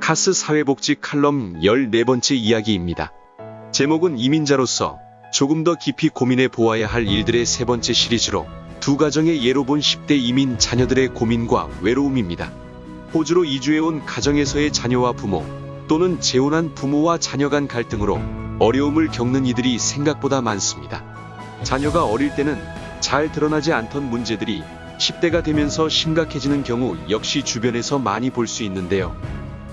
카스 사회복지 칼럼 14번째 이야기입니다. 제목은 이민자로서 조금 더 깊이 고민해 보아야 할 일들의 세 번째 시리즈로 두 가정의 예로 본 10대 이민 자녀들의 고민과 외로움입니다. 호주로 이주해온 가정에서의 자녀와 부모 또는 재혼한 부모와 자녀 간 갈등으로 어려움을 겪는 이들이 생각보다 많습니다. 자녀가 어릴 때는 잘 드러나지 않던 문제들이 10대가 되면서 심각해지는 경우 역시 주변에서 많이 볼 수 있는데요.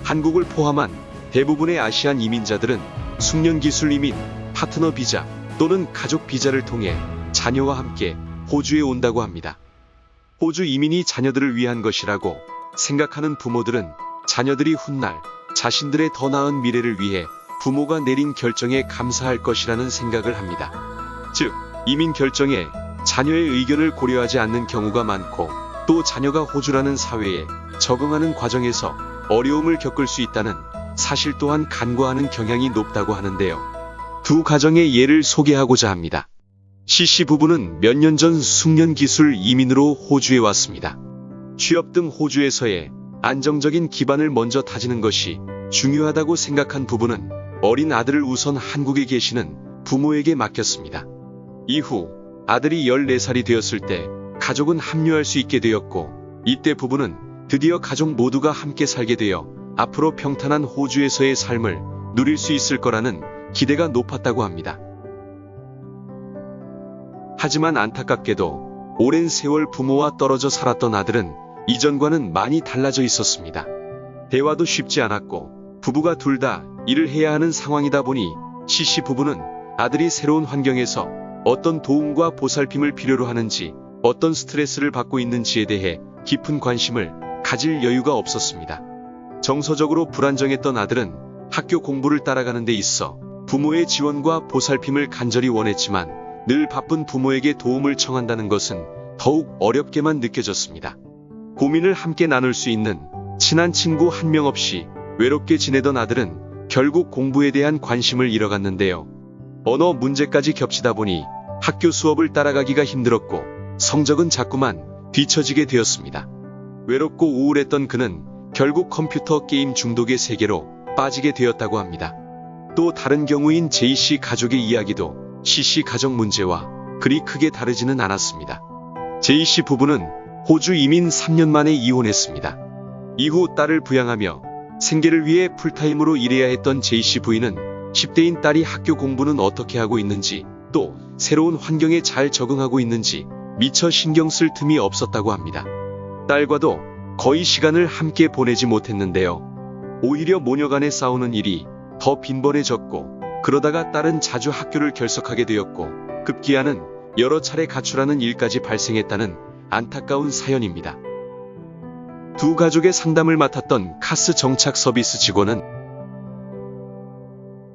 한국을 포함한 대부분의 아시안 이민자들은 숙련기술 이민, 파트너 비자 또는 가족 비자를 통해 자녀와 함께 호주에 온다고 합니다. 호주 이민이 자녀들을 위한 것이라고 생각하는 부모들은 자녀들이 훗날 자신들의 더 나은 미래를 위해 부모가 내린 결정에 감사할 것이라는 생각을 합니다. 즉, 이민 결정에 자녀의 의견을 고려하지 않는 경우가 많고 또 자녀가 호주라는 사회에 적응하는 과정에서 어려움을 겪을 수 있다는 사실 또한 간과하는 경향이 높다고 하는데요. 두 가정의 예를 소개하고자 합니다. CC 부부는 몇 년 전 숙련기술 이민으로 호주에 왔습니다. 취업 등 호주에서의 안정적인 기반을 먼저 다지는 것이 중요하다고 생각한 부부는 어린 아들을 우선 한국에 계시는 부모에게 맡겼습니다. 이후 아들이 14살이 되었을 때 가족은 합류할 수 있게 되었고, 이때 부부는 드디어 가족 모두가 함께 살게 되어 앞으로 평탄한 호주에서의 삶을 누릴 수 있을 거라는 기대가 높았다고 합니다. 하지만 안타깝게도 오랜 세월 부모와 떨어져 살았던 아들은 이전과는 많이 달라져 있었습니다. 대화도 쉽지 않았고 부부가 둘 다 일을 해야 하는 상황이다 보니 CC 부부는 아들이 새로운 환경에서 어떤 도움과 보살핌을 필요로 하는지, 어떤 스트레스를 받고 있는지에 대해 깊은 관심을 가질 여유가 없었습니다. 정서적으로 불안정했던 아들은 학교 공부를 따라가는 데 있어 부모의 지원과 보살핌을 간절히 원했지만 늘 바쁜 부모에게 도움을 청한다는 것은 더욱 어렵게만 느껴졌습니다. 고민을 함께 나눌 수 있는 친한 친구 한 명 없이 외롭게 지내던 아들은 결국 공부에 대한 관심을 잃어갔는데요. 언어 문제까지 겹치다 보니 학교 수업을 따라가기가 힘들었고 성적은 자꾸만 뒤처지게 되었습니다. 외롭고 우울했던 그는 결국 컴퓨터 게임 중독의 세계로 빠지게 되었다고 합니다. 또 다른 경우인 J씨 가족의 이야기도 CC 가정 문제와 그리 크게 다르지는 않았습니다. J씨 부부는 호주 이민 3년 만에 이혼했습니다. 이후 딸을 부양하며 생계를 위해 풀타임으로 일해야 했던 J씨 부인은 10대인 딸이 학교 공부는 어떻게 하고 있는지, 또 새로운 환경에 잘 적응하고 있는지 미처 신경 쓸 틈이 없었다고 합니다. 딸과도 거의 시간을 함께 보내지 못했는데요. 오히려 모녀간에 싸우는 일이 더 빈번해졌고, 그러다가 딸은 자주 학교를 결석하게 되었고 급기야는 여러 차례 가출하는 일까지 발생했다는 안타까운 사연입니다. 두 가족의 상담을 맡았던 카스 정착 서비스 직원은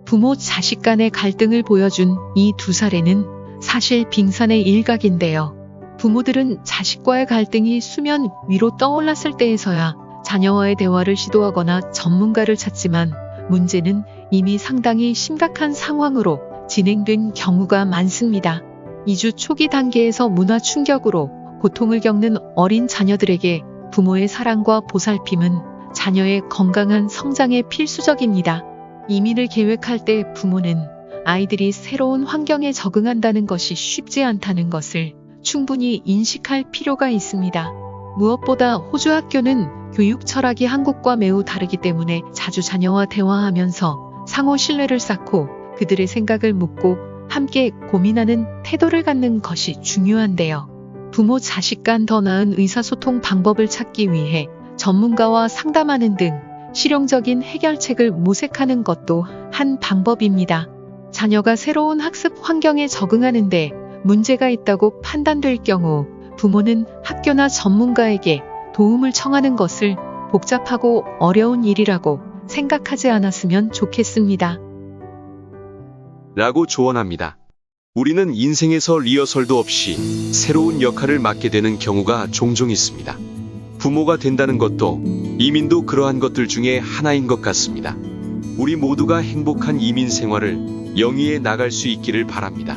부모 자식 간의 갈등을 보여준 이 두 사례는 사실 빙산의 일각인데요. 부모들은 자식과의 갈등이 수면 위로 떠올랐을 때에서야 자녀와의 대화를 시도하거나 전문가를 찾지만, 문제는 이미 상당히 심각한 상황으로 진행된 경우가 많습니다. 이주 초기 단계에서 문화 충격으로 고통을 겪는 어린 자녀들에게 부모의 사랑과 보살핌은 자녀의 건강한 성장에 필수적입니다. 이민을 계획할 때 부모는 아이들이 새로운 환경에 적응한다는 것이 쉽지 않다는 것을 충분히 인식할 필요가 있습니다. 무엇보다 호주 학교는 교육 철학이 한국과 매우 다르기 때문에 자주 자녀와 대화하면서 상호 신뢰를 쌓고 그들의 생각을 묻고 함께 고민하는 태도를 갖는 것이 중요한데요. 부모 자식 간 더 나은 의사소통 방법을 찾기 위해 전문가와 상담하는 등 실용적인 해결책을 모색하는 것도 한 방법입니다. 자녀가 새로운 학습 환경에 적응하는데 문제가 있다고 판단될 경우 부모는 학교나 전문가에게 도움을 청하는 것을 복잡하고 어려운 일이라고 생각하지 않았으면 좋겠습니다. 라고 조언합니다. 우리는 인생에서 리허설도 없이 새로운 역할을 맡게 되는 경우가 종종 있습니다. 부모가 된다는 것도 이민도 그러한 것들 중에 하나인 것 같습니다. 우리 모두가 행복한 이민 생활을 영위해 나갈 수 있기를 바랍니다.